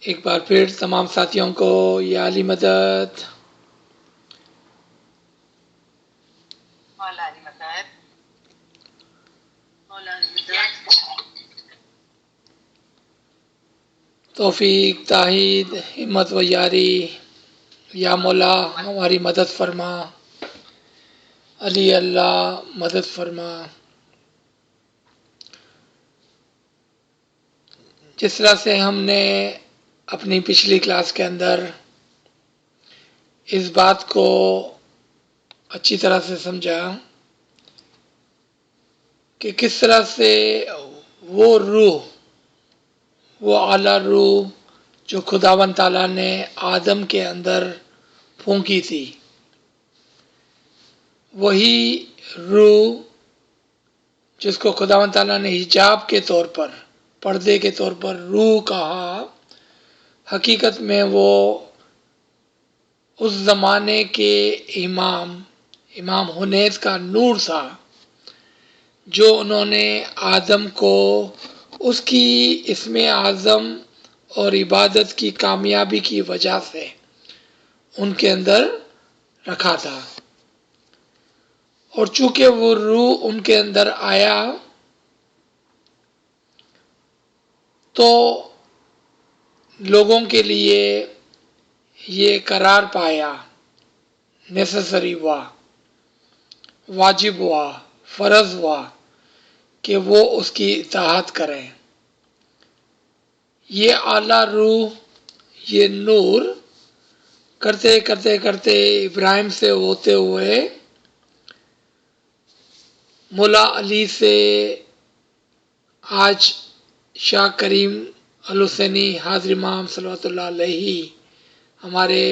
ایک بار پھر تمام ساتھیوں کو یا علی مدد مولا علی مدد مولا علی مدد توفیق تائید ہمت و یاری یا مولا ہماری مدد فرما علی اللہ مدد فرما. جس طرح سے ہم نے اپنی پچھلی کلاس کے اندر اس بات کو اچھی طرح سے سمجھا کہ کس طرح سے وہ روح، وہ اعلیٰ روح جو خداوند تعالیٰ نے آدم کے اندر پھونکی تھی، وہی روح جس کو خداوند تعالیٰ نے حجاب کے طور پر، پردے کے طور پر روح کہا، حقیقت میں وہ اس زمانے کے امام حنیف کا نور تھا، جو انہوں نے آدم کو اس کی اسم اعظم اور عبادت کی کامیابی کی وجہ سے ان کے اندر رکھا تھا. اور چونکہ وہ روح ان کے اندر آیا تو لوگوں کے لیے یہ قرار پایا، نیسیسری ہوا، واجب ہوا، فرض ہوا کہ وہ اس کی اطاعت کریں. یہ اعلیٰ روح، یہ نور کرتے کرتے کرتے ابراہیم سے ہوتے ہوئے مولا علی سے آج شاہ کریم الحسینی حاضر امام صلوات اللہ علیہ ہمارے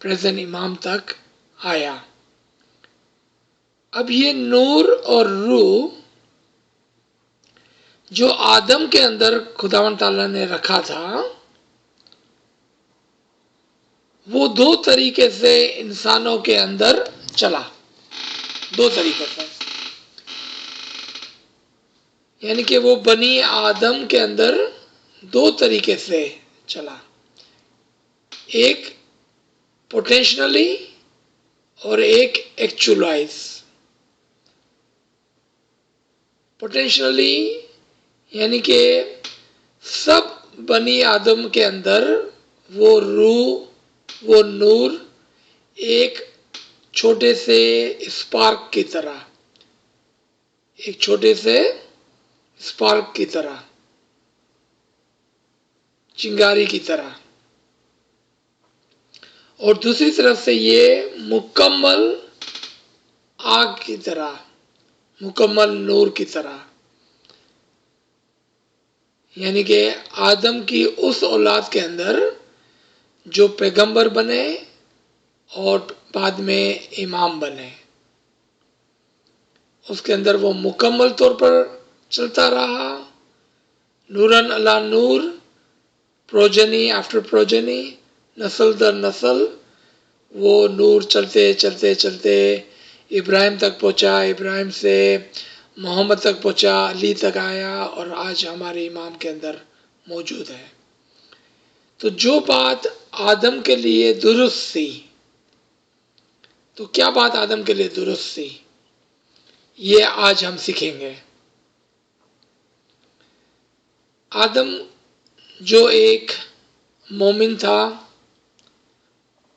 پریزنٹ امام تک آیا. اب یہ نور اور روح جو آدم کے اندر خداوند تعالیٰ نے رکھا تھا، وہ دو طریقے سے انسانوں کے اندر چلا. دو طریقے سے، یعنی کہ وہ بنی آدم کے اندر دو طریقے سے چلا، ایک پوٹینشلی اور ایک ایکچولائز. پوٹینشلی یعنی کہ سب بنی آدم کے اندر وہ روح، وہ نور ایک چھوٹے سے اسپارک کی طرح، ایک چھوٹے سے اسپارک کی طرح، چنگاری کی طرح. اور دوسری طرف سے یہ مکمل آگ کی طرح، مکمل نور کی طرح، یعنی کہ آدم کی اس اولاد کے اندر جو پیغمبر بنے اور بعد میں امام بنے، اس کے اندر وہ مکمل طور پر چلتا رہا، نورن علی نور، پروجنی آفٹر پروجنی، نسل در نسل، وہ نور چلتے چلتے چلتے ابراہیم تک پہنچا، ابراہیم سے محمد تک پہنچا، علی تک آیا اور آج ہمارے امام کے اندر موجود ہے. تو جو بات آدم کے لیے درست تھی، تو کیا بات آدم کے لیے درست تھی، یہ آج ہم سیکھیں گے. آدم جو ایک مومن تھا،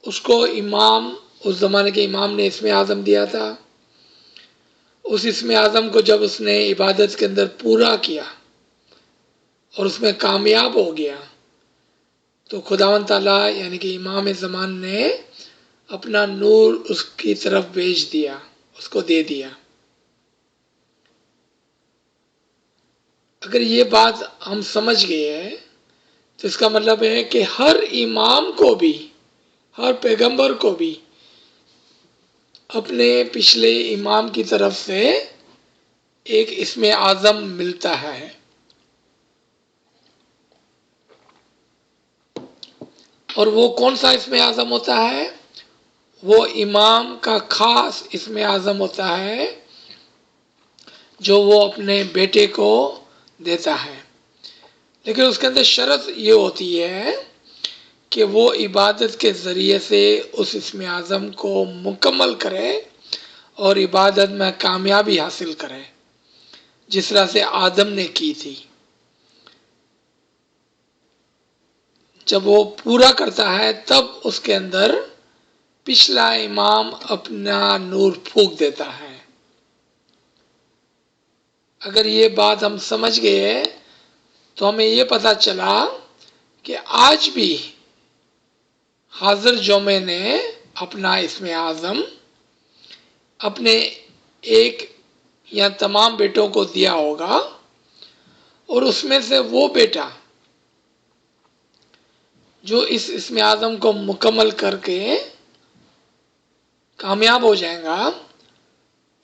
اس کو امام، اس زمانے کے امام نے اسم اعظم دیا تھا. اس اسم اعظم کو جب اس نے عبادت کے اندر پورا کیا اور اس میں کامیاب ہو گیا، تو خداوند تعالیٰ یعنی کہ امام زمان نے اپنا نور اس کی طرف بھیج دیا، اس کو دے دیا. اگر یہ بات ہم سمجھ گئے ہیں تو اس کا مطلب ہے کہ ہر امام کو بھی، ہر پیغمبر کو بھی اپنے پچھلے امام کی طرف سے ایک اسم اعظم ملتا ہے. اور وہ کون سا اسم اعظم ہوتا ہے؟ وہ امام کا خاص اسم اعظم ہوتا ہے جو وہ اپنے بیٹے کو دیتا ہے. لیکن اس کے اندر شرط یہ ہوتی ہے کہ وہ عبادت کے ذریعے سے اس اسم اعظم کو مکمل کرے اور عبادت میں کامیابی حاصل کرے، جس طرح سے آدم نے کی تھی۔ جب وہ پورا کرتا ہے تب اس کے اندر پچھلا امام اپنا نور پھونک دیتا ہے۔ اگر یہ بات ہم سمجھ گئے تو ہمیں یہ پتہ چلا کہ آج بھی حاضر جمعے نے اپنا اسم اعظم اپنے ایک یا تمام بیٹوں کو دیا ہوگا، اور اس میں سے وہ بیٹا جو اس اسم اعظم کو مکمل کر کے کامیاب ہو جائے گا،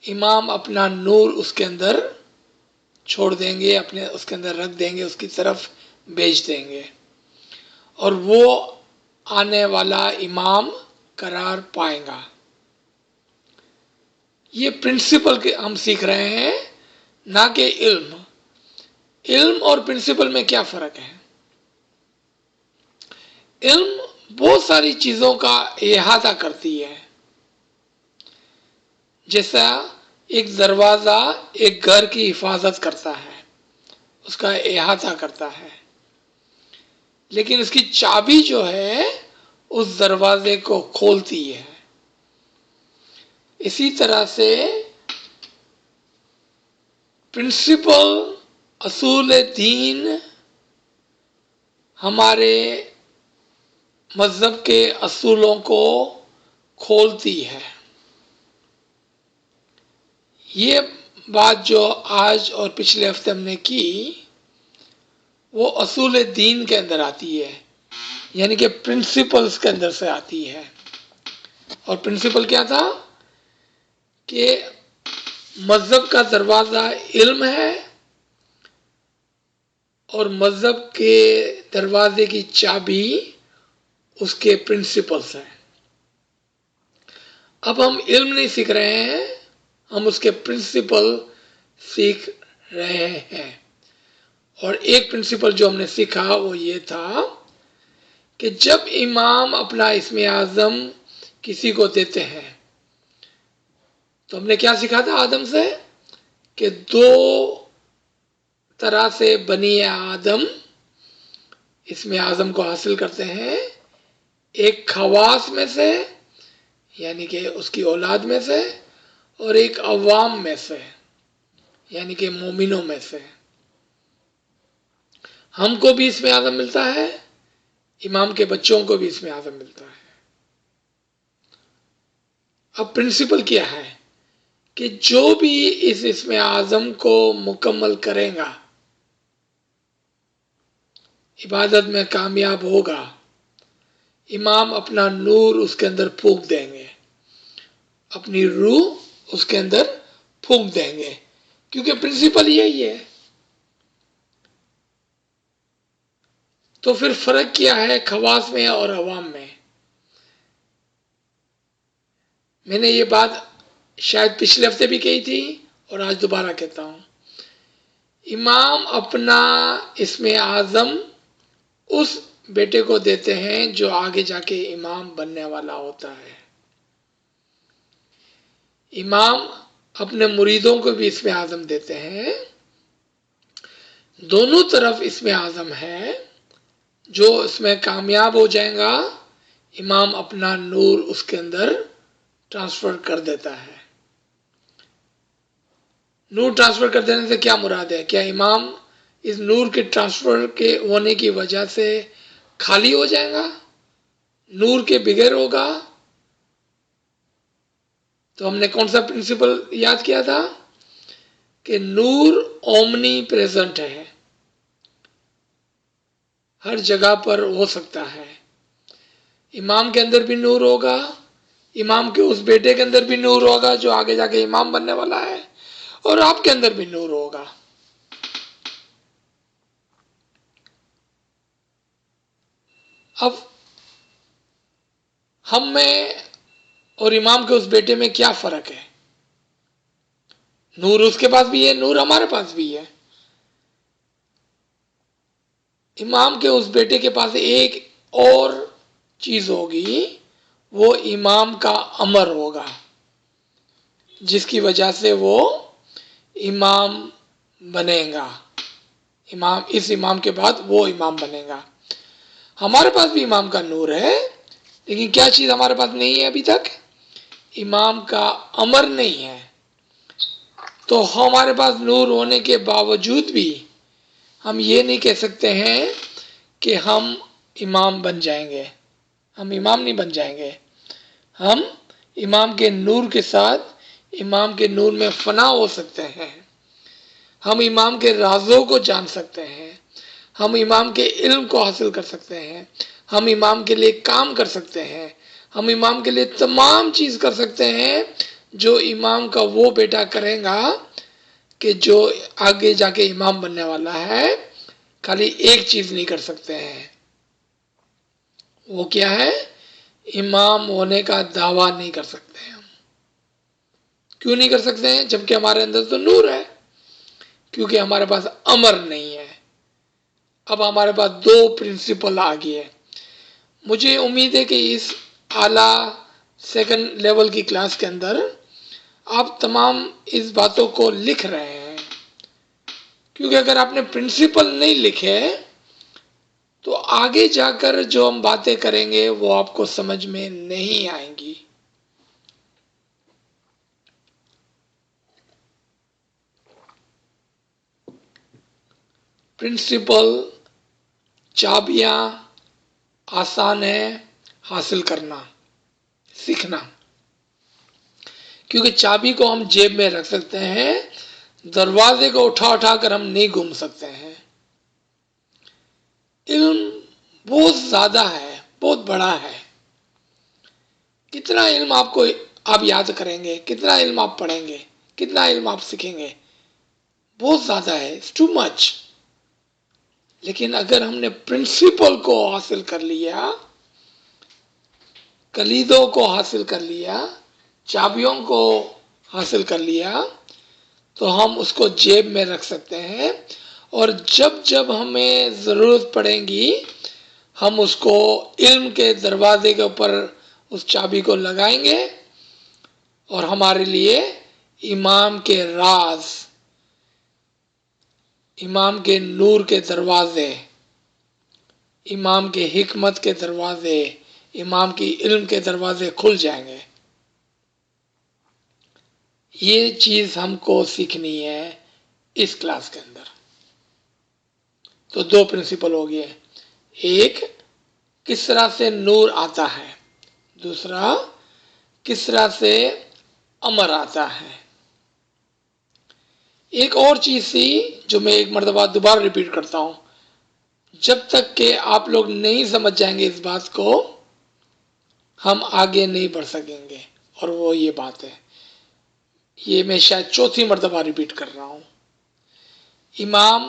امام اپنا نور اس کے اندر چھوڑ دیں گے، اپنے اس کے اندر رکھ دیں گے، اس کی طرف بھیج دیں گے، اور وہ آنے والا امام قرار پائے گا۔ یہ پرنسپل ہم سیکھ رہے ہیں، نہ کہ علم۔ علم اور پرنسپل میں کیا فرق ہے؟ علم بہت ساری چیزوں کا احاطہ کرتی ہے، جیسا ایک دروازہ ایک گھر کی حفاظت کرتا ہے، اس کا احاطہ کرتا ہے، لیکن اس کی چابی جو ہے اس دروازے کو کھولتی ہے۔ اسی طرح سے پرنسپل، اصول دین ہمارے مذہب کے اصولوں کو کھولتی ہے۔ یہ بات جو آج اور پچھلے ہفتے ہم نے کی وہ اصول دین کے اندر آتی ہے، یعنی کہ پرنسپلز کے اندر سے آتی ہے۔ اور پرنسپل کیا تھا کہ مذہب کا دروازہ علم ہے، اور مذہب کے دروازے کی چابی اس کے پرنسپلز ہیں۔ اب ہم علم نہیں سیکھ رہے ہیں، ہم اس کے پرنسپل سیکھ رہے ہیں۔ اور ایک پرنسپل جو ہم نے سیکھا وہ یہ تھا کہ جب امام اپنا اسم اعظم کسی کو دیتے ہیں تو ہم نے کیا سیکھا تھا آدم سے کہ دو طرح سے بنی آدم اسم اعظم کو حاصل کرتے ہیں، ایک خواص میں سے یعنی کہ اس کی اولاد میں سے، اور ایک عوام میں سے یعنی کہ مومنوں میں سے۔ ہم کو بھی اسم اعظم ملتا ہے، امام کے بچوں کو بھی اسم اعظم ملتا ہے۔ اب پرنسپل کیا ہے کہ جو بھی اس اسم اعظم کو مکمل کرے گا، عبادت میں کامیاب ہوگا، امام اپنا نور اس کے اندر پھونک دیں گے، اپنی روح اس کے اندر پھونک دیں گے، کیونکہ پرنسپل یہی ہے۔ تو پھر فرق کیا ہے خواص میں اور عوام میں؟ میں نے یہ بات شاید پچھلے ہفتے بھی کہی تھی اور آج دوبارہ کہتا ہوں، امام اپنا اسم اعظم اس بیٹے کو دیتے ہیں جو آگے جا کے امام بننے والا ہوتا ہے۔ امام اپنے مریدوں کو بھی اسم اعظم دیتے ہیں، دونوں طرف اسم اعظم ہے۔ جو اس میں کامیاب ہو جائے گا، امام اپنا نور اس کے اندر ٹرانسفر کر دیتا ہے۔ نور ٹرانسفر کر دینے سے کیا مراد ہے؟ کیا امام اس نور کے ٹرانسفر کے ہونے کی وجہ سے خالی ہو جائے گا، نور کے بغیر ہوگا؟ تو ہم نے کون سا پرنسپل یاد کیا تھا کہ نور اومنی پریزنٹ ہے، ہر جگہ پر ہو سکتا ہے۔ امام کے اندر بھی نور ہوگا، امام کے اس بیٹے کے اندر بھی نور ہوگا جو آگے جا کے امام بننے والا ہے، اور آپ کے اندر بھی نور ہوگا۔ اب ہم میں اور امام کے اس بیٹے میں کیا فرق ہے؟ نور اس کے پاس بھی ہے، نور ہمارے پاس بھی ہے۔ امام کے اس بیٹے کے پاس ایک اور چیز ہوگی وہ امام کا امر ہوگا، جس کی وجہ سے وہ امام بنے گا، اس امام کے بعد وہ امام بنے گا۔ ہمارے پاس بھی امام کا نور ہے، لیکن کیا چیز ہمارے پاس نہیں ہے ابھی تک؟ امام کا امر نہیں ہے۔ تو ہمارے پاس نور ہونے کے باوجود بھی ہم یہ نہیں کہہ سکتے ہیں کہ ہم امام بن جائیں گے، ہم امام نہیں بن جائیں گے۔ ہم امام کے نور کے ساتھ امام کے نور میں فنا ہو سکتے ہیں، ہم امام کے رازوں کو جان سکتے ہیں، ہم امام کے علم کو حاصل کر سکتے ہیں، ہم امام کے لیے کام کر سکتے ہیں، ہم امام کے لیے تمام چیز کر سکتے ہیں جو امام کا وہ بیٹا کرے گا کہ جو آگے جا کے امام بننے والا ہے۔ خالی ایک چیز نہیں کر سکتے ہیں، وہ کیا ہے؟ امام ہونے کا دعویٰ نہیں کر سکتے ہیں۔ ہم کیوں نہیں کر سکتے ہیں جبکہ ہمارے اندر تو نور ہے؟ کیونکہ ہمارے پاس امر نہیں ہے۔ اب ہمارے پاس دو پرنسپل آ گئی ہے۔ مجھے امید ہے کہ اس اعلیٰ سیکنڈ لیول کی کلاس کے اندر آپ تمام اس باتوں کو لکھ رہے ہیں، کیونکہ اگر آپ نے پرنسپل نہیں لکھے تو آگے جا کر جو ہم باتیں کریں گے وہ آپ کو سمجھ میں نہیں آئیں گی۔ پرنسپل چابیاں آسان ہے حاصل کرنا، سیکھنا، کیونکہ چابی کو ہم جیب میں رکھ سکتے ہیں، دروازے کو اٹھا کر ہم نہیں گھوم سکتے ہیں۔ علم بہت زیادہ ہے، بہت بڑا ہے۔ کتنا علم آپ یاد کریں گے، کتنا علم آپ پڑھیں گے، کتنا علم آپ سیکھیں گے، بہت زیادہ ہے، اٹس ٹو مچ۔ لیکن اگر ہم نے پرنسپل کو حاصل کر لیا، کلیدوں کو حاصل کر لیا، چابیوں کو حاصل کر لیا، تو ہم اس کو جیب میں رکھ سکتے ہیں، اور جب جب ہمیں ضرورت پڑے گی ہم اس کو علم کے دروازے کے اوپر اس چابی کو لگائیں گے، اور ہمارے لیے امام کے راز، امام کے نور کے دروازے، امام کے حکمت کے دروازے، امام کی علم کے دروازے کھل جائیں گے۔ یہ چیز ہم کو سیکھنی ہے اس کلاس کے اندر۔ تو دو پرنسپل ہو گئے، ایک کس طرح سے نور آتا ہے، دوسرا کس طرح سے امر آتا ہے۔ ایک اور چیز تھی جو میں ایک مرتبہ دوبارہ ریپیٹ کرتا ہوں، جب تک کہ آپ لوگ نہیں سمجھ جائیں گے اس بات کو ہم آگے نہیں بڑھ سکیں گے، اور وہ یہ بات ہے، یہ میں شاید چوتھی مرتبہ ریپیٹ کر رہا ہوں۔ امام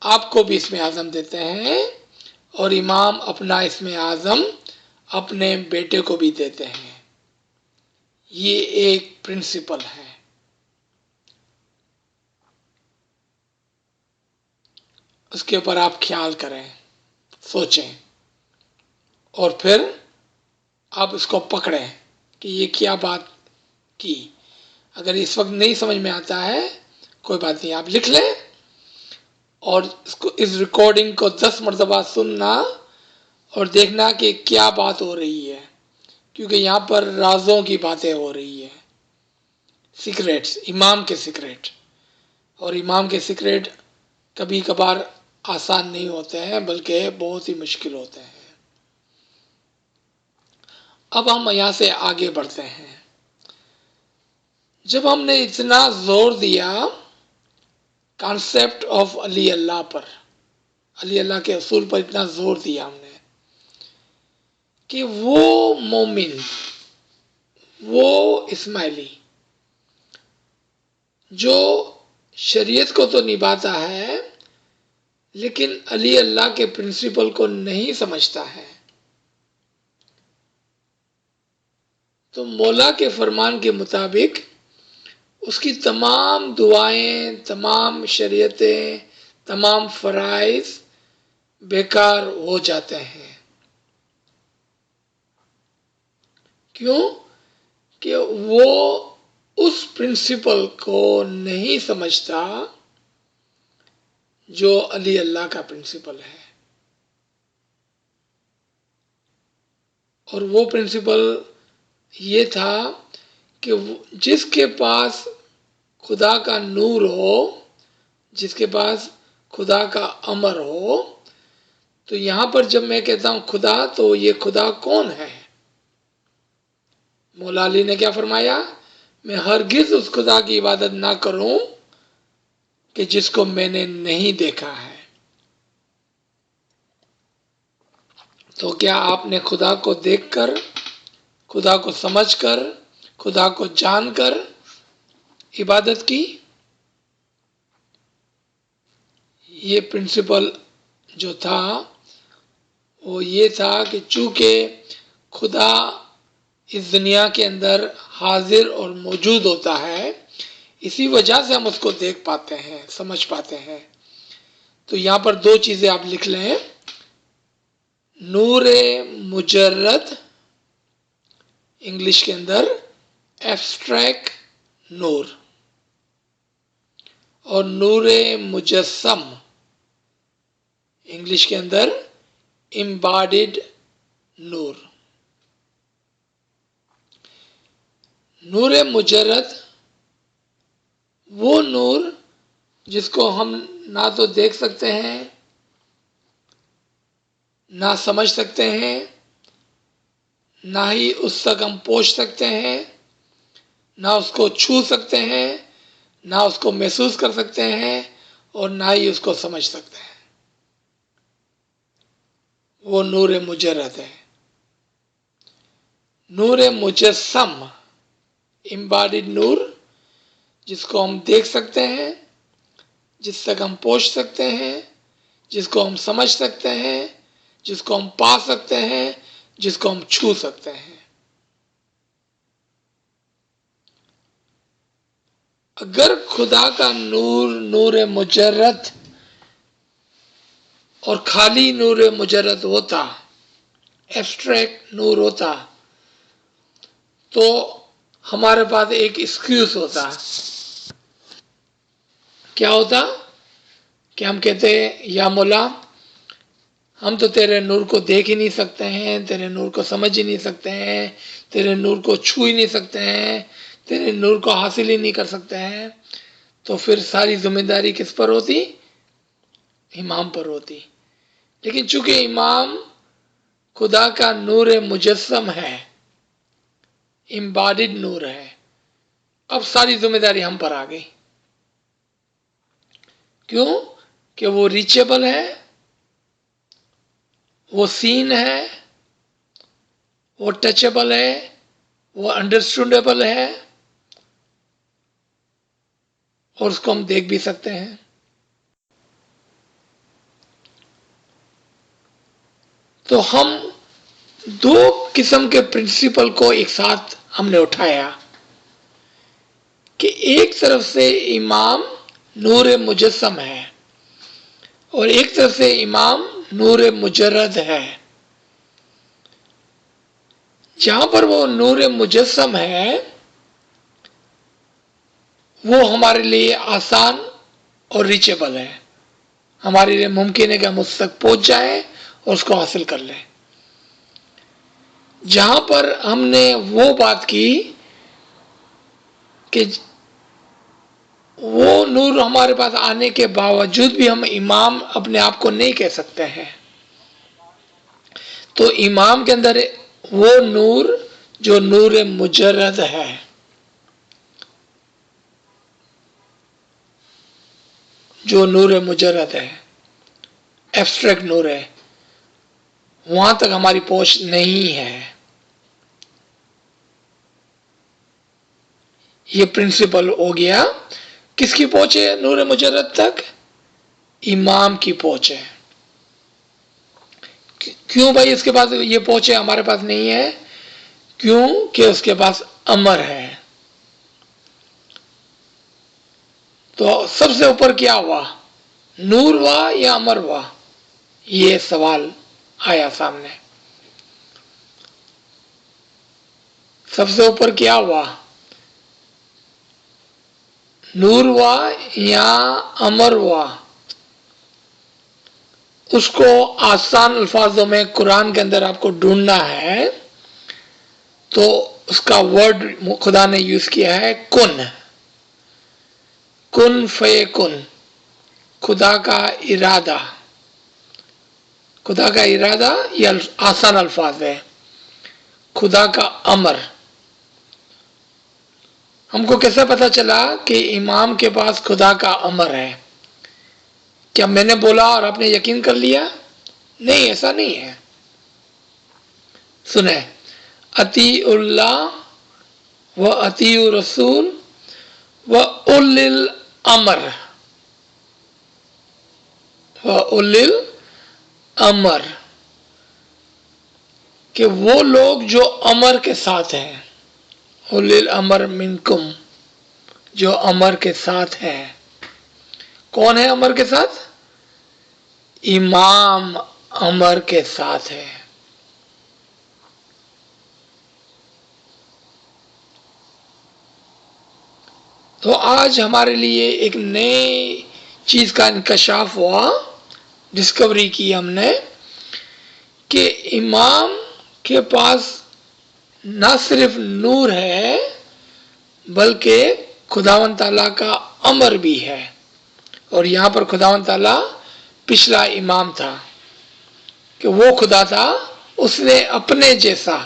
آپ کو بھی اسم اعظم دیتے ہیں، اور امام اپنا اسم اعظم اپنے بیٹے کو بھی دیتے ہیں۔ یہ ایک پرنسپل ہے۔ اس کے اوپر آپ خیال کریں، سوچیں، اور پھر آپ اس کو پکڑیں کہ یہ کیا بات کی۔ اگر اس وقت نہیں سمجھ میں آتا ہے کوئی بات نہیں، آپ لکھ لیں، اور اس ریکارڈنگ کو 10 مرتبہ سننا اور دیکھنا کہ کیا بات ہو رہی ہے، کیونکہ یہاں پر رازوں کی باتیں ہو رہی ہیں، سیکریٹس، امام کے سیکریٹ، اور امام کے سیکریٹ کبھی کبھار آسان نہیں ہوتے ہیں بلکہ بہت ہی مشکل ہوتے ہیں۔ اب ہم یہاں سے آگے بڑھتے ہیں۔ جب ہم نے اتنا زور دیا کانسیپٹ آف علی اللہ پر، علی اللہ کے اصول پر اتنا زور دیا ہم نے کہ وہ مومن، وہ اسماعیلی جو شریعت کو تو نبھاتا ہے لیکن علی اللہ کے پرنسپل کو نہیں سمجھتا ہے، تو مولا کے فرمان کے مطابق اس کی تمام دعائیں، تمام شریعتیں، تمام فرائض بیکار ہو جاتے ہیں۔ کیوں کہ وہ اس پرنسپل کو نہیں سمجھتا جو علی اللہ کا پرنسپل ہے. اور وہ پرنسپل یہ تھا کہ جس کے پاس خدا کا نور ہو، جس کے پاس خدا کا امر ہو، تو یہاں پر جب میں کہتا ہوں خدا، تو یہ خدا کون ہے؟ مولا علی نے کیا فرمایا؟ میں ہرگز اس خدا کی عبادت نہ کروں کہ جس کو میں نے نہیں دیکھا ہے. تو کیا آپ نے خدا کو دیکھ کر، خدا کو سمجھ کر، خدا کو جان کر عبادت کی؟ یہ پرنسپل جو تھا وہ یہ تھا کہ چونکہ خدا اس دنیا کے اندر حاضر اور موجود ہوتا ہے، اسی وجہ سے ہم اس کو دیکھ پاتے ہیں، سمجھ پاتے ہیں. تو یہاں پر دو چیزیں آپ لکھ لیں: نور مجرد، انگلش کے اندر ایبسٹریکٹ نور، اور نور مجسم، انگلش کے اندر امباڈیڈ نور. نور مجرد وہ نور جس کو ہم نہ تو دیکھ سکتے ہیں، نہ سمجھ سکتے ہیں، نہ ہی اس تک ہم پہنچ سکتے ہیں، نہ اس کو چھو سکتے ہیں، نہ اس کو محسوس کر سکتے ہیں، اور نہ ہی اس کو سمجھ سکتے ہیں. وہ نور مجرد ہے. نور مجسم، امباڈیڈ نور، جس کو ہم دیکھ سکتے ہیں، جس تک ہم پہنچ سکتے ہیں، جس کو ہم سمجھ سکتے ہیں، جس کو ہم پا سکتے ہیں، جس کو ہم چھو سکتے ہیں. اگر خدا کا نور نور مجرد اور خالی نور مجرد ہوتا، ایبسٹریکٹ نور ہوتا، تو ہمارے پاس ایک ایکسکیوز ہوتا. کیا ہوتا؟ کہ ہم کہتے ہیں یا مولا، ہم تو تیرے نور کو دیکھ ہی نہیں سکتے ہیں، تیرے نور کو سمجھ ہی نہیں سکتے ہیں، تیرے نور کو چھو ہی نہیں سکتے ہیں، تیرے نور کو حاصل ہی نہیں کر سکتے ہیں. تو پھر ساری ذمہ داری کس پر ہوتی؟ امام پر ہوتی. لیکن چونکہ امام خدا کا نور مجسم ہے، امباڈیڈ نور ہے، اب ساری ذمہ داری ہم پر آ گئی. کیوں کہ وہ ریچیبل ہے، وہ سین ہے، وہ ٹچیبل ہے، وہ انڈرسٹینڈیبل ہے، اور اس کو ہم دیکھ بھی سکتے ہیں. تو ہم دو قسم کے پرنسپل کو ایک ساتھ ہم نے اٹھایا کہ ایک طرف سے امام نور مجسم ہے اور ایک طرف سے امام نور مجرد ہے. جہاں پر وہ نور مجسم ہے، وہ ہمارے لیے آسان اور ریچیبل ہے، ہمارے لیے ممکن ہے کہ ہم اس تک پہنچ جائیں اور اس کو حاصل کر لیں. جہاں پر ہم نے وہ بات کی کہ وہ نور ہمارے پاس آنے کے باوجود بھی ہم امام اپنے آپ کو نہیں کہہ سکتے ہیں، تو امام کے اندر وہ نور جو نور مجرد ہے، جو نور مجرد ہے، ایبسٹریکٹ نور ہے، وہاں تک ہماری پہنچ نہیں ہے. یہ پرنسپل ہو گیا. کس کی پہنچ ہے نور مجرد تک؟ امام کی پہنچ ہے. کیوں بھائی اس کے پاس یہ پہنچ ہے، ہمارے پاس نہیں ہے؟ کیوں کہ اس کے پاس امر ہے. تو سب سے اوپر کیا ہوا؟ نور ہوا یا امر ہوا؟ یہ سوال آیا سامنے. سب سے اوپر کیا ہوا؟ نور ہوا یا امر ہوا؟ اس کو آسان الفاظوں میں قرآن کے اندر آپ کو ڈھونڈنا ہے تو اس کا ورڈ خدا نے یوز کیا ہے کن. کن فیکن، خدا کا ارادہ. خدا کا ارادہ یہ آسان الفاظ ہے. خدا کا امر. ہم کو کیسا پتا چلا کہ امام کے پاس خدا کا امر ہے؟ کیا میں نے بولا اور آپ نے یقین کر لیا؟ نہیں، ایسا نہیں ہے. سنیں، اطیع اللہ و اطیع رسول و اولی الامر. و اولی الامر کہ وہ لوگ جو امر کے ساتھ ہیں. اولی الامر منکم، جو امر کے ساتھ ہیں. کون ہے امر کے ساتھ؟ امام امر کے ساتھ ہے. تو آج ہمارے لیے ایک نئی چیز کا انکشاف ہوا، ڈسکوری کی ہم نے کہ امام کے پاس نہ صرف نور ہے بلکہ خداوند تعالیٰ کا امر بھی ہے. اور یہاں پر خداوند تعالیٰ پچھلا امام تھا کہ وہ خدا تھا، اس نے اپنے جیسا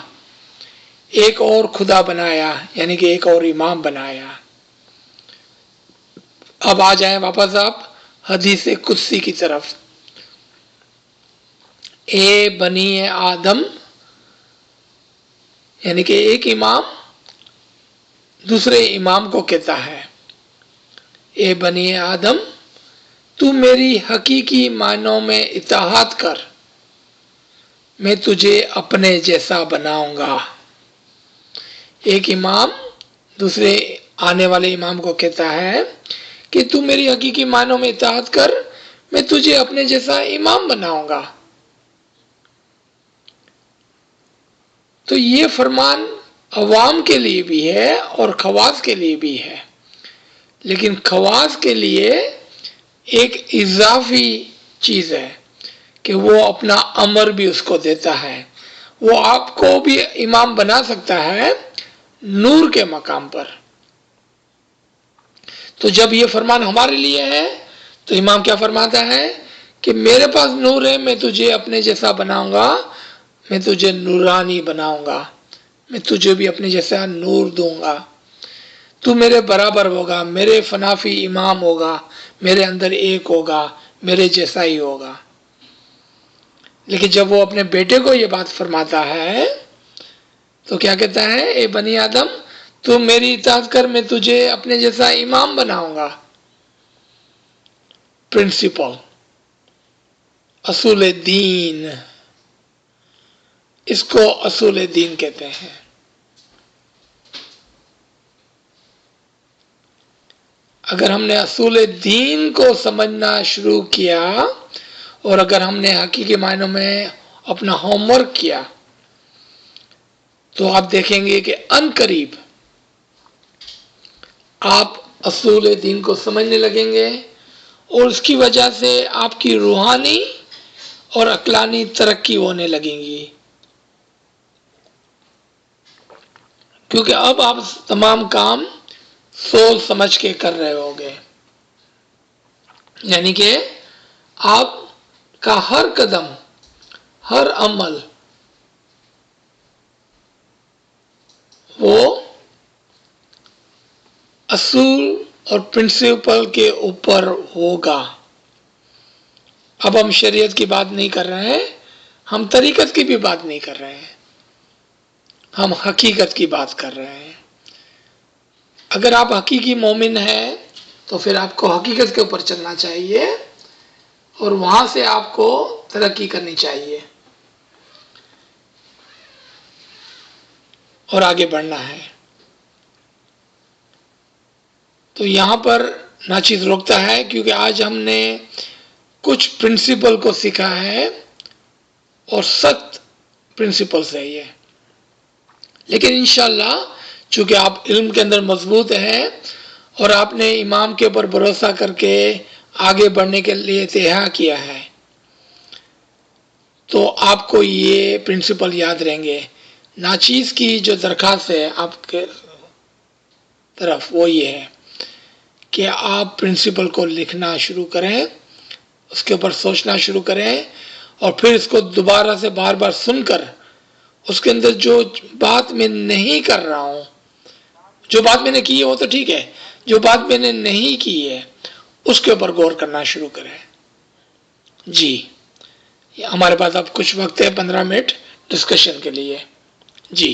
ایک اور خدا بنایا، یعنی کہ ایک اور امام بنایا. اب آ جائیں واپس آپ حدیث قدسی کی طرف. اے بنی آدم، یعنی کہ ایک امام دوسرے امام کو کہتا ہے، اے بنی آدم تو میری حقیقی معنوں میں اطاعت کر، میں تجھے اپنے جیسا بناؤں گا. ایک امام دوسرے آنے والے امام کو کہتا ہے کہ تو میری حقیقی معنوں میں اطاعت کر، میں تجھے اپنے جیسا امام بناؤں گا. تو یہ فرمان عوام کے لیے بھی ہے اور خواص کے لیے بھی ہے، لیکن خواص کے لیے ایک اضافی چیز ہے کہ وہ اپنا امر بھی اس کو دیتا ہے. وہ آپ کو بھی امام بنا سکتا ہے نور کے مقام پر. تو جب یہ فرمان ہمارے لیے ہے تو امام کیا فرماتا ہے کہ میرے پاس نور ہے، میں تجھے اپنے جیسا بناؤں گا، میں تجھے نورانی بناؤں گا، میں تجھے بھی اپنے جیسا نور دوں گا. تو میرے برابر ہوگا، میرے فنافی امام ہوگا، میرے اندر ایک ہوگا، میرے جیسا ہی ہوگا. لیکن جب وہ اپنے بیٹے کو یہ بات فرماتا ہے تو کیا کہتا ہے؟ اے بنی آدم تو میری اطاعت کر، میں تجھے اپنے جیسا امام بناؤں گا. پرنسپل، اصول دین، اس کو اصول دین کہتے ہیں. اگر ہم نے اصول دین کو سمجھنا شروع کیا اور اگر ہم نے حقیقی معنوں میں اپنا ہوم ورک کیا تو آپ دیکھیں گے کہ ان قریب آپ اصول دین کو سمجھنے لگیں گے اور اس کی وجہ سے آپ کی روحانی اور عقلانی ترقی ہونے لگیں گی، کیونکہ اب آپ تمام کام سوچ سمجھ کے کر رہے ہوگے. یعنی کہ آپ کا ہر قدم، ہر عمل وہ اصول اور پرنسپل کے اوپر ہوگا. اب ہم شریعت کی بات نہیں کر رہے ہیں، ہم طریقت کی بھی بات نہیں کر رہے ہیں، ہم حقیقت کی بات کر رہے ہیں. اگر آپ حقیقی مومن ہیں تو پھر آپ کو حقیقت کے اوپر چلنا چاہیے اور وہاں سے آپ کو ترقی کرنی چاہیے اور آگے بڑھنا ہے. تو یہاں پر ناچیز روکتا ہے کیونکہ آج ہم نے کچھ پرنسپل کو سیکھا ہے اور سخت پرنسپلس ہے یہ. لیکن انشاءاللہ چونکہ آپ علم کے اندر مضبوط ہیں اور آپ نے امام کے اوپر بھروسہ کر کے آگے بڑھنے کے لیے اتحاد کیا ہے تو آپ کو یہ پرنسپل یاد رہیں گے. ناچیز کی جو درخواست ہے آپ کے طرف وہ یہ ہے کہ آپ پرنسپل کو لکھنا شروع کریں، اس کے اوپر سوچنا شروع کریں اور پھر اس کو دوبارہ سے بار بار سن کر اس کے اندر جو بات میں نہیں کر رہا ہوں، جو بات میں نے کی ہے وہ تو ٹھیک ہے، جو بات میں نے نہیں کی ہے اس کے اوپر غور کرنا شروع کریں. جی ہمارے پاس اب کچھ وقت ہے 15 منٹ ڈسکشن کے لیے. جی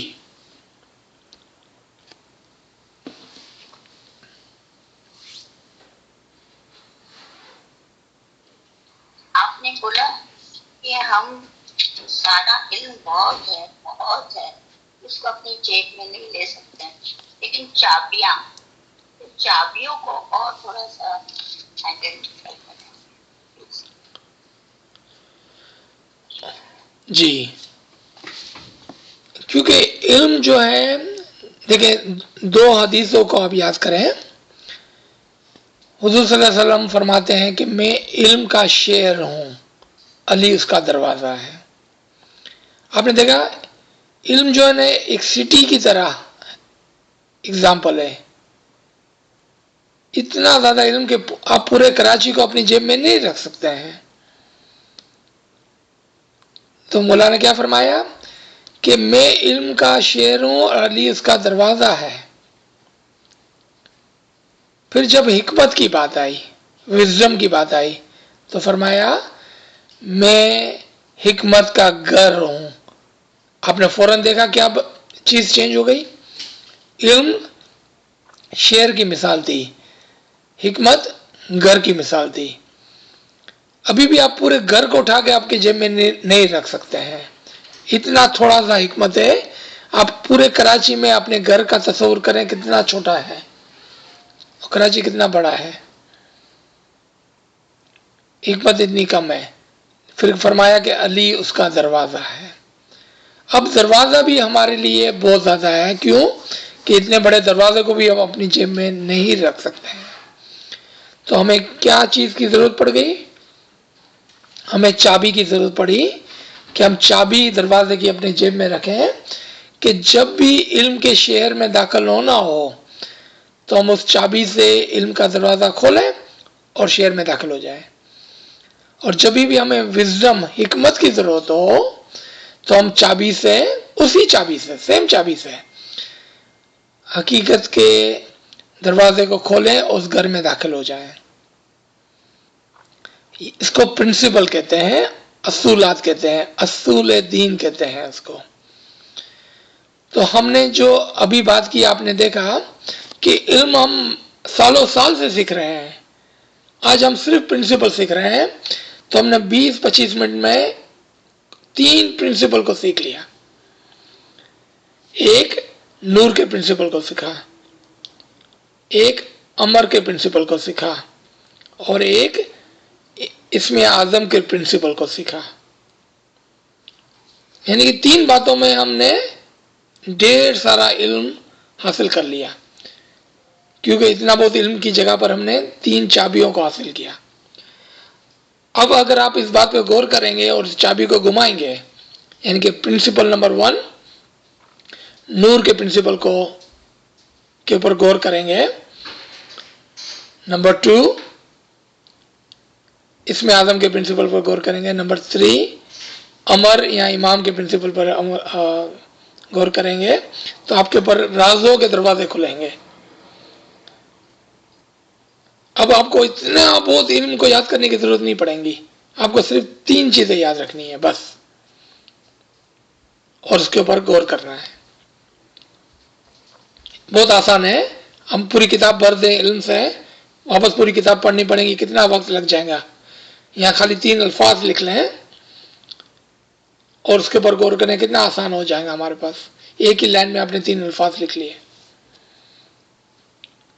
آپ نے بولا کہ ہم سارا علم بہت ہے اس کو اپنی جیب میں نہیں لے سکتے، لیکن چابیوں کو اور تھوڑا سا آئیڈینٹیفائی کریں. جی کیونکہ علم جو ہے، دیکھیں 2 حدیثوں کو آپ یاد کریں. حضور صلی اللہ علیہ وسلم فرماتے ہیں کہ میں علم کا شعر ہوں، علی اس کا دروازہ ہے. آپ نے دیکھا علم جو ہے نا ایک سٹی کی طرح اگزامپل ہے. اتنا زیادہ علم کہ آپ پورے کراچی کو اپنی جیب میں نہیں رکھ سکتے ہیں. تو مولا نے کیا فرمایا کہ میں علم کا شعر ہوں اور علی اس کا دروازہ ہے. پھر جب حکمت کی بات آئی، وزڈم کی بات آئی تو فرمایا میں حکمت کا گھر ہوں. آپ نے فوراً دیکھا کہ اب چیز چینج ہو گئی. علم شعر کی مثال تھی، حکمت گھر کی مثال تھی. ابھی بھی آپ پورے گھر کو اٹھا کے آپ کی جیب میں نہیں رکھ سکتے ہیں، اتنا تھوڑا سا حکمت ہے. آپ پورے کراچی میں اپنے گھر کا تصور کریں کتنا چھوٹا ہے، کراچی کتنا بڑا ہے، حکمت اتنی کم ہے. پھر فرمایا کہ علی اس کا دروازہ ہے. اب دروازہ بھی ہمارے لیے بہت زیادہ ہے. کیوں کہ اتنے بڑے دروازے کو بھی ہم اپنی جیب میں نہیں رکھ سکتے ہیں. تو ہمیں کیا چیز کی ضرورت پڑ گئی؟ ہمیں چابی کی ضرورت پڑی کہ ہم چابی دروازے کی اپنے جیب میں رکھیں کہ جب بھی علم کے شہر میں داخل ہونا ہو تو ہم اس چابی سے علم کا دروازہ کھولیں اور شہر میں داخل ہو جائیں. اور جب بھی ہمیں وزڈم حکمت کی ضرورت ہو تو ہم چابی سے، اسی چابی سے، سیم چابی سے حقیقت کے دروازے کو کھولیں اور اس گھر میں داخل ہو جائیں. اس کو پرنسپل کہتے ہیں، اصولات کہتے ہیں، اصول دین کہتے ہیں اس کو. تو ہم نے جو ابھی بات کی آپ نے دیکھا کہ علم ہم سالوں سال سے سیکھ رہے ہیں. آج ہم صرف پرنسپل سیکھ رہے ہیں تو ہم نے 20-25 منٹ میں 3 پرنسپل کو سیکھ لیا. ایک نور کے پرنسپل کو سیکھا، ایک امر کے پرنسپل کو سیکھا اور ایک اسم اعظم کے پرنسپل کو سیکھا. یعنی کہ 3 باتوں میں ہم نے ڈھیر سارا علم حاصل کر لیا، کیونکہ اتنا بہت علم کی جگہ پر ہم نے 3 چابیوں کو حاصل کیا. اب اگر آپ اس بات پہ غور کریں گے اور چابی کو گھمائیں گے، یعنی کہ پرنسپل نمبر 1 نور کے پرنسپل کو کے اوپر غور کریں گے، نمبر 2 اسم اعظم کے پرنسپل پر غور کریں گے، نمبر 3 امر یا امام کے پرنسپل پر غور کریں گے، تو آپ کے اوپر رازوں کے دروازے کھلیں گے. اب آپ کو اتنا بہت علم کو یاد کرنے کی ضرورت نہیں پڑیں گی، آپ کو صرف 3 چیزیں یاد رکھنی ہے بس، اور اس کے اوپر غور کرنا ہے. بہت آسان ہے. ہم پوری کتاب بھر دیں علم سے، واپس پوری کتاب پڑھنی پڑے گی، کتنا وقت لگ جائے گا. یہاں خالی 3 الفاظ لکھ لیں اور اس کے اوپر غور کریں، کتنا آسان ہو جائے گا ہمارے پاس. ایک ہی لائن میں آپ نے 3 الفاظ لکھ لیے.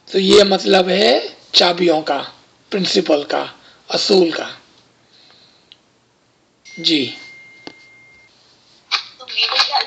تو یہ مطلب ہے چابیوں کا، پرنسپل کا، اصول کا. جی تو میرے خیال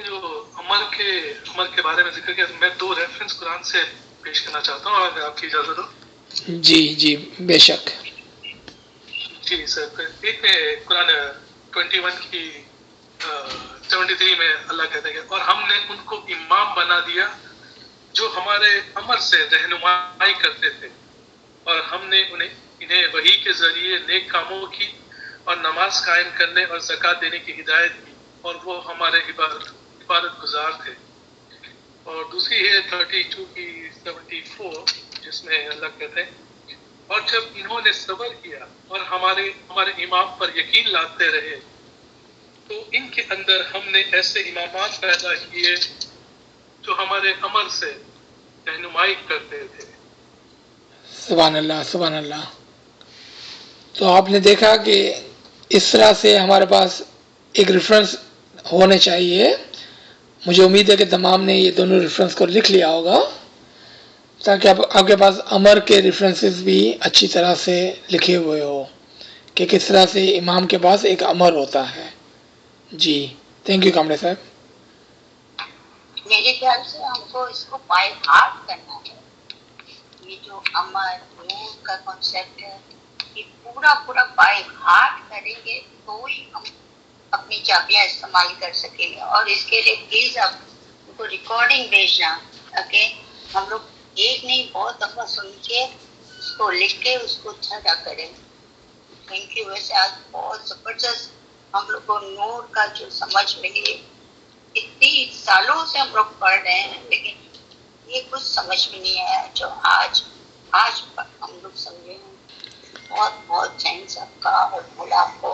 نے جو عمر کے بارے میں ذکر کیا، میں 2 ریفرنس قرآن سے پیش کرنا چاہتا ہوں اگر آپ کی اجازت ہو. جی جی بے شک. جی سر، ایک میں قرآن 21 کی 73 میں اللہ کہتے ہیں اور ہم نے ان کو امام بنا دیا جو ہمارے امر سے رہنمائی کرتے تھے، اور ہم نے انہیں وحی کے ذریعے نیک کاموں کی اور نماز قائم کرنے اور زکوٰۃ دینے کی ہدایت کی، اور وہ ہمارے عبادت گزار تھے. اور دوسری ہے 32 کی 74 جس میں اللہ کہتے ہیں اور جب انہوں نے صبر کیا اور ہمارے امام پر یقین لاتے رہے تو ان کے اندر ہم نے ایسے امامات پیدا کیے جو ہمارے امر سے رہنمائی کرتے تھے. سبحان اللہ سبحان اللہ. تو آپ نے دیکھا کہ اس طرح سے ہمارے پاس ایک ریفرنس ہونے چاہیے. مجھے امید ہے کہ تمام نے یہ دونوں ریفرنس کو لکھ لیا ہوگا تاکہ آپ کے پاس امر کے ریفرنسز بھی اچھی طرح سے لکھے ہوئے ہو کہ کس طرح سے امام کے پاس ایک امر ہوتا ہے. جی تھینک یو کامرے صاحب. میرے خیال سے ہم کو اس کو بائی ہارٹ کرنا ہے. یہ جو امر نور کا کانسیپٹ ہے یہ پورا بائی ہارٹ کریں گے تو ہی ہم اپنی چابیاں استعمال کر سکیں گے. اور اس کے لیے پلیز آپ ان کو ریکارڈنگ بھیجنا تاکہ ہم لوگ ایک نہیں بہت دفعہ سن کے اس کو لکھ کے اس کو ادا کریں. Thank you. ویسے آج بہت زبردست ہم لوگ کو نور کا جو سمجھ ملی. اتنی سالوں سے ہم لوگ پڑھ رہے ہیں لیکن یہ کچھ سمجھ میں نہیں آیا جو آج ہم لوگ سمجھے ہیں. بہت تھینکس آپ کا، اور بولا آپ کو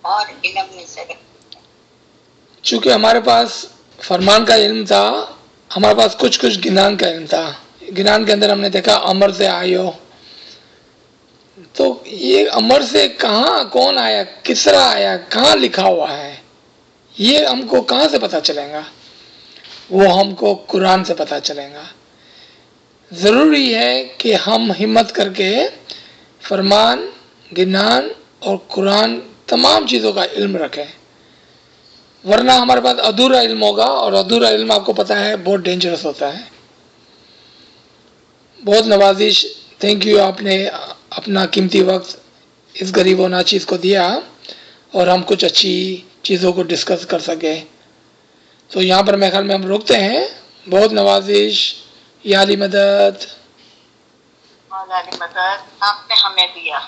اور علم میں سے رکھتے ہیں. چونکہ ہمارے پاس فرمان کا علم تھا، ہمارے پاس کچھ گنان کا علم تھا. گنان کے اندر ہم نے دیکھا امر سے آئیو، تو یہ امر سے کہاں کون آیا، کس طرح آیا، کہاں لکھا ہوا ہے، یہ ہم کو کہاں سے پتہ چلے گا؟ وہ ہم کو قرآن سے پتہ چلے گا. ضروری ہے کہ ہم ہمت کر کے فرمان، گنان اور قرآن تمام چیزوں کا علم رکھیں، ورنہ ہمارے پاس ادھورا علم ہوگا، اور ادھورا علم آپ کو پتہ ہے بہت ڈینجرس ہوتا ہے. بہت نوازش. تھینک یو، آپ نے اپنا قیمتی وقت اس غریب و ناچیز کو دیا اور ہم کچھ اچھی چیزوں کو ڈسکس کر سکے. تو یہاں پر میرے خیال میں ہم روکتے ہیں. بہت نوازش. یا علی مدد. مولا علی مدد آپ نے ہمیں دیا.